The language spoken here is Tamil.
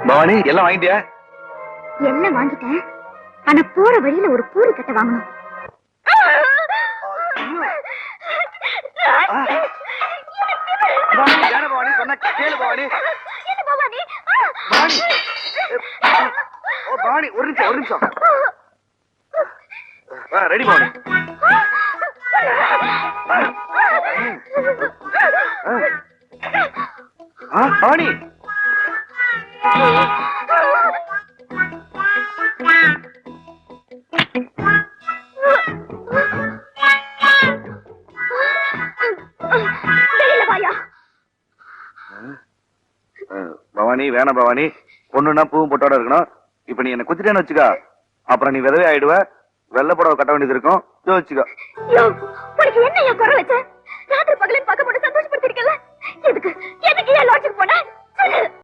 பவானி எல்லாம் வாங்கிட்டியா? எல்லாம் வாங்கிட்டேன். ஆனா போற வழியில ஒரு பூரி கட்டை வாங்கணும். பவானி சொன்ன கேளு பவானி. பவானி பவானி ஒரு நிமிஷம் ரெடி பவானி. பவானி பவானி வேணாம் பவானி, பொண்ணுன்னா பூவும் பொட்டோட இருக்கணும். இப்ப நீ என்ன குத்திட்டேன்னு வச்சுக்கா, அப்புறம் நீ விதவே ஆயிடுவ. வெள்ளை புடவை கட்ட வேண்டியது இருக்கும், யோசிச்சுக்கோ. என்ன குறை வச்ச? ராத்திரி பகலின் பார்க்க போட்டு சந்தோஷப்படுத்திருக்கல. எதுக்கு எதுக்கு ஏன் லாட்ஜுக்கு போன?